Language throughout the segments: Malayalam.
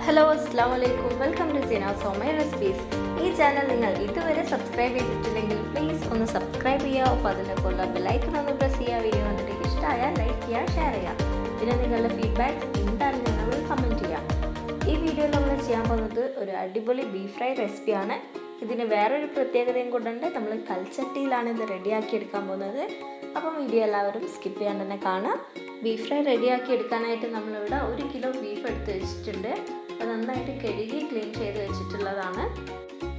ഹലോ അസ്സലാമു അലൈക്കും വെൽക്കം ടു സീന സോമൈ റെസിപ്പീസ്. ഈ ചാനൽ നിങ്ങൾ ഇതുവരെ സബ്സ്ക്രൈബ് ചെയ്തിട്ടില്ലെങ്കിൽ പ്ലീസ് ഒന്ന് സബ്സ്ക്രൈബ് ചെയ്യുക. അപ്പോൾ അതിനൊക്കെയുള്ള ബെല്ലൈക്കൺ ഒന്ന് പ്രസ് ചെയ്യുക. വീഡിയോ കണ്ടിട്ട് ഇഷ്ടമായാൽ ലൈക്ക് ചെയ്യുക, ഷെയർ ചെയ്യുക. പിന്നെ നിങ്ങളുടെ ഫീഡ്ബാക്ക് എന്തായാലും ഞങ്ങൾ കമൻറ്റ് ചെയ്യാം. ഈ വീഡിയോയിൽ നമ്മൾ ചെയ്യാൻ പോകുന്നത് ഒരു അടിപൊളി ബീഫ് ഫ്രൈ റെസിപ്പിയാണ്. ഇതിന് വേറൊരു പ്രത്യേകതയും കൊണ്ടുണ്ട്. നമ്മൾ കൽച്ചട്ടിയിലാണ് ഇത് റെഡിയാക്കി എടുക്കാൻ പോകുന്നത്. അപ്പം വീഡിയോ എല്ലാവരും സ്കിപ്പ് ചെയ്യാണ്ട് തന്നെ കാണാം. ബീഫ് ഫ്രൈ റെഡിയാക്കി എടുക്കാനായിട്ട് നമ്മളിവിടെ 1 കിലോ ബീഫ് എടുത്ത് വെച്ചിട്ടുണ്ട്. അത് നന്നായിട്ട് കഴുകി ക്ലീൻ ചെയ്ത് വെച്ചിട്ടുള്ളതാണ്.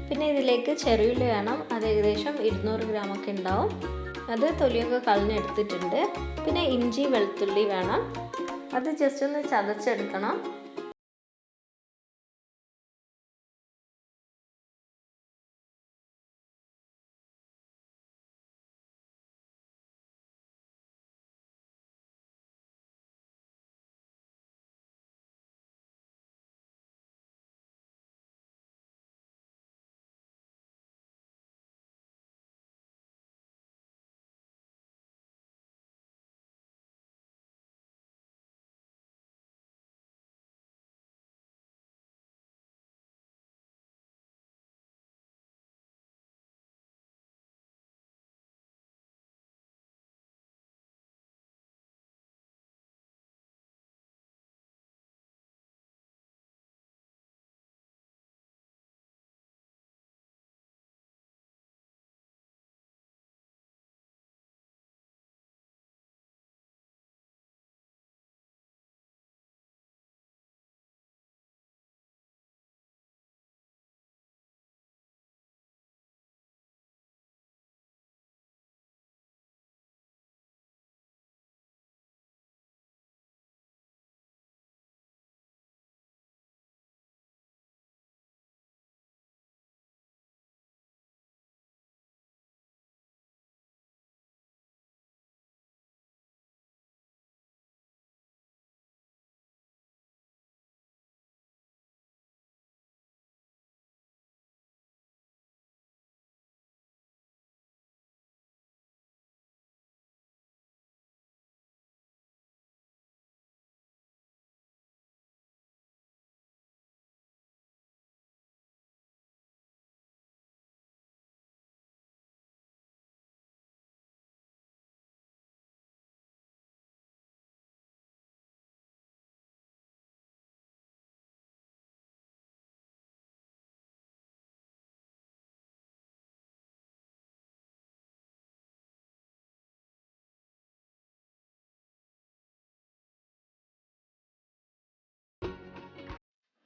പിന്നെ ഇതിലേക്ക് ചെറിയുള്ളി വേണം. അത് ഏകദേശം 200 ഗ്രാമൊക്കെ ഉണ്ടാവും. അത് തൊലിയൊക്കെ കളഞ്ഞെടുത്തിട്ടുണ്ട്. പിന്നെ ഇഞ്ചി വെളുത്തുള്ളി വേണം. അത് ജസ്റ്റ് ഒന്ന് ചതച്ചെടുക്കണം.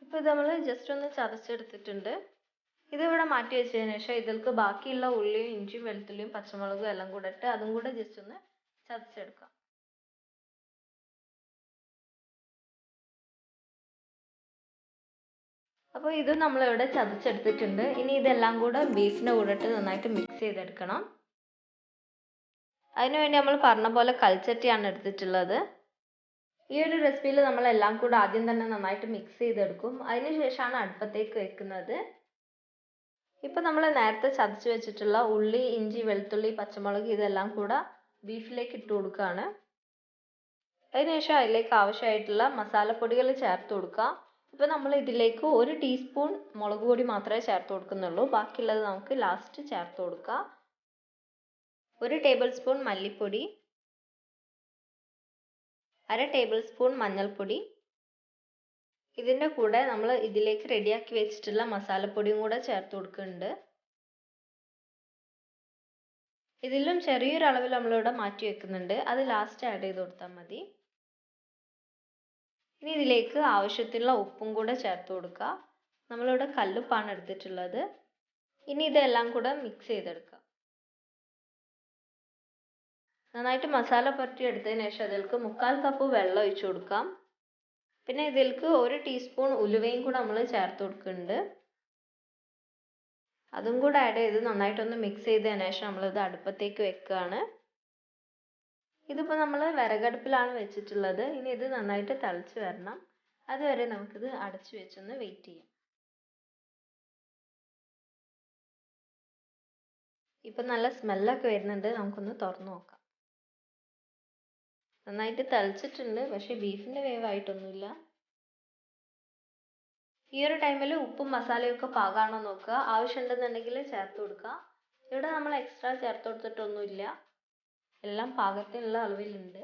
ഇപ്പോൾ ഇത് നമ്മൾ ജസ്റ്റ് ഒന്ന് ചതച്ചെടുത്തിട്ടുണ്ട്. ഇതിവിടെ മാറ്റി വെച്ചതിന് ശേഷം ഇതിലേക്ക് ബാക്കിയുള്ള ഉള്ളിയും ഇഞ്ചിയും വെളുത്തുള്ളിയും പച്ചമുളകും എല്ലാം കൂടെ ഇട്ട് അതും കൂടെ ജസ്റ്റ് ഒന്ന് ചതച്ചെടുക്കാം. അപ്പോൾ ഇത് നമ്മളിവിടെ ചതച്ചെടുത്തിട്ടുണ്ട്. ഇനി ഇതെല്ലാം കൂടെ ബീഫിൻ്റെ കൂടെ ഇട്ട് നന്നായിട്ട് മിക്സ് ചെയ്തെടുക്കണം. അതിനുവേണ്ടി നമ്മൾ പറഞ്ഞ പോലെ കൽച്ചട്ടിയാണ് എടുത്തിട്ടുള്ളത്. ഈ ഒരു റെസിപ്പിയിൽ നമ്മളെല്ലാം കൂടെ ആദ്യം തന്നെ നന്നായിട്ട് മിക്സ് ചെയ്തെടുക്കും. അതിനുശേഷമാണ് അടുപ്പത്തേക്ക് വെക്കുന്നത്. ഇപ്പം നമ്മൾ നേരത്തെ ചതച്ച് വെച്ചിട്ടുള്ള ഉള്ളി, ഇഞ്ചി, വെളുത്തുള്ളി, പച്ചമുളക് ഇതെല്ലാം കൂടെ ബീഫിലേക്ക് ഇട്ട് കൊടുക്കുകയാണ്. അതിനുശേഷം അതിലേക്ക് ആവശ്യമായിട്ടുള്ള മസാലപ്പൊടികൾ ചേർത്ത് കൊടുക്കുക. ഇപ്പം നമ്മൾ ഇതിലേക്ക് 1 ടീസ്പൂൺ മുളക് പൊടി മാത്രമേ ചേർത്ത് കൊടുക്കുന്നുള്ളൂ. ബാക്കിയുള്ളത് നമുക്ക് ലാസ്റ്റ് ചേർത്ത് കൊടുക്കുക. 1 ടേബിൾ സ്പൂൺ മല്ലിപ്പൊടി, 1/2 ടേബിൾ സ്പൂൺ മഞ്ഞൾപ്പൊടി. ഇതിൻ്റെ കൂടെ നമ്മൾ ഇതിലേക്ക് റെഡിയാക്കി വെച്ചിട്ടുള്ള മസാലപ്പൊടിയും കൂടെ ചേർത്ത് കൊടുക്കുന്നുണ്ട്. ഇതിലും ചെറിയൊരു അളവിൽ നമ്മളിവിടെ മാറ്റി വെക്കുന്നുണ്ട്. അത് ലാസ്റ്റ് ആഡ് ചെയ്ത് കൊടുത്താൽ മതി. ഇനി ഇതിലേക്ക് ആവശ്യത്തിനുള്ള ഉപ്പും കൂടെ ചേർത്ത് കൊടുക്കുക. നമ്മളിവിടെ കല്ലുപ്പാണ് എടുത്തിട്ടുള്ളത്. ഇനി ഇതെല്ലാം കൂടെ മിക്സ് ചെയ്തെടുക്കുക. നന്നായിട്ട് മസാല പുരട്ടി എടുത്തതിന് ശേഷം അതിലേക്ക് 1/4 കപ്പ് വെള്ളം ഒഴിച്ചു കൊടുക്കാം. പിന്നെ ഇതിലേക്ക് 1 ടീസ്പൂൺ ഉലുവയും കൂടെ നമ്മൾ ചേർത്ത് കൊടുക്കുന്നുണ്ട്. അതും കൂടെ ആഡ് ചെയ്ത് നന്നായിട്ടൊന്ന് മിക്സ് ചെയ്തതിന് ശേഷം നമ്മളിത് അടുപ്പത്തേക്ക് വെക്കുകയാണ്. ഇതിപ്പോൾ നമ്മൾ വിറകടുപ്പിലാണ് വെച്ചിട്ടുള്ളത്. ഇനി ഇത് നന്നായിട്ട് തിളച്ച് വരണം. അതുവരെ നമുക്കിത് അടച്ചു വെച്ചൊന്ന് വെയിറ്റ് ചെയ്യാം. ഇപ്പം നല്ല സ്മെല്ലൊക്കെ വരുന്നുണ്ട്. നമുക്കൊന്ന് തുറന്നു നോക്കാം. നന്നായിട്ട് തിളച്ചിട്ടുണ്ട്. പക്ഷേ ബീഫിൻ്റെ വേവായിട്ടൊന്നുമില്ല. ഈ ഒരു ടൈമിൽ ഉപ്പും മസാലയൊക്കെ പാകമാണോ നോക്കുക. ആവശ്യമുണ്ടെന്നുണ്ടെങ്കിൽ ചേർത്ത് കൊടുക്കുക. ഇവിടെ നമ്മൾ എക്സ്ട്രാ ചേർത്ത് കൊടുത്തിട്ടൊന്നുമില്ല, എല്ലാം പാകത്തിനുള്ള അളവിലുണ്ട്.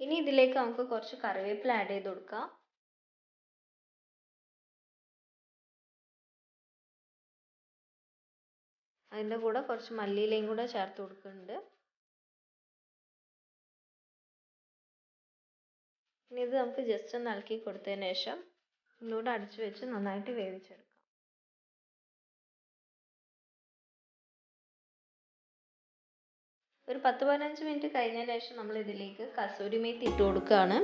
ഇനി ഇതിലേക്ക് നമുക്ക് കുറച്ച് കറിവേപ്പില ആഡ് ചെയ്ത് കൊടുക്കാം. അതിൻ്റെ കൂടെ കുറച്ച് മല്ലിയിലയും കൂടെ ചേർത്ത് കൊടുക്കുന്നുണ്ട്. ഇനി ഇത് നമുക്ക് ജസ്റ്റ് ഒന്ന് ഇളക്കി കൊടുത്തതിന് ശേഷം ഒന്നുകൂടെ അടച്ചു വെച്ച് നന്നായിട്ട് വേവിച്ചെടുക്കാം. ഒരു 10-15 മിനിറ്റ് കഴിഞ്ഞതിന് ശേഷം നമ്മൾ ഇതിലേക്ക് കസൂരി മേത്തി ഇട്ട് കൊടുക്കുകയാണ്.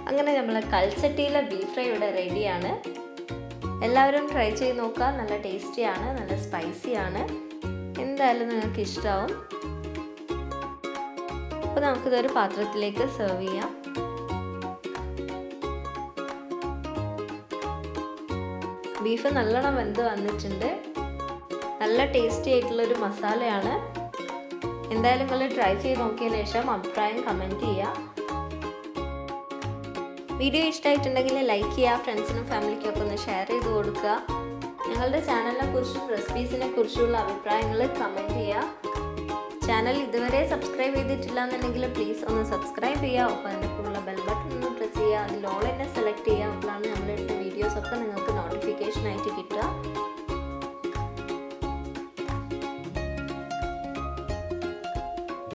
അങ്ങനെ നമ്മൾ കൽച്ചട്ടിയിലെ ബീഫ് ഫ്രൈ ഇവിടെ റെഡിയാണ്. എല്ലാവരും ട്രൈ ചെയ്ത് നോക്കുക. നല്ല ടേസ്റ്റിയാണ്, നല്ല സ്പൈസിയാണ്. എന്തായാലും നിങ്ങൾക്ക് ഇഷ്ടമാവും. അപ്പോൾ നമുക്കിതൊരു പാത്രത്തിലേക്ക് സെർവ് ചെയ്യാം. ബീഫ് നല്ലോണം വെന്ത് വന്നിട്ടുണ്ട്. നല്ല ടേസ്റ്റി ആയിട്ടുള്ളൊരു മസാലയാണ്. എന്തായാലും നിങ്ങൾ ട്രൈ ചെയ്ത് നോക്കിയതിന് ശേഷം അഭിപ്രായം കമൻറ്റ് ചെയ്യുക. വീഡിയോ ഇഷ്ടമായിട്ടുണ്ടെങ്കിൽ ലൈക്ക് ചെയ്യുക, ഫ്രണ്ട്സിനും ഫാമിലിക്കൊക്കെ ഒന്ന് ഷെയർ ചെയ്ത് കൊടുക്കുക. ഞങ്ങളുടെ ചാനലിനെ കുറിച്ചും റെസിപ്പീസിനെ കുറിച്ചുള്ള അഭിപ്രായങ്ങൾ കമൻറ്റ് ചെയ്യുക. ചാനൽ ഇതുവരെ സബ്സ്ക്രൈബ് ചെയ്തിട്ടില്ല എന്നുണ്ടെങ്കിൽ പ്ലീസ് ഒന്ന് സബ്സ്ക്രൈബ് ചെയ്യുക. ഒപ്പം അതിൻ്റെ കൂടെയുള്ള ബെൽ ബട്ടൺ ഒന്ന് പ്രസ് ചെയ്യുക. അതിൽ ഓൾ തന്നെ സെലക്ട് ചെയ്യുക. അപ്പോഴാണ് നമ്മളിട്ട വീഡിയോസൊക്കെ നിങ്ങൾക്ക്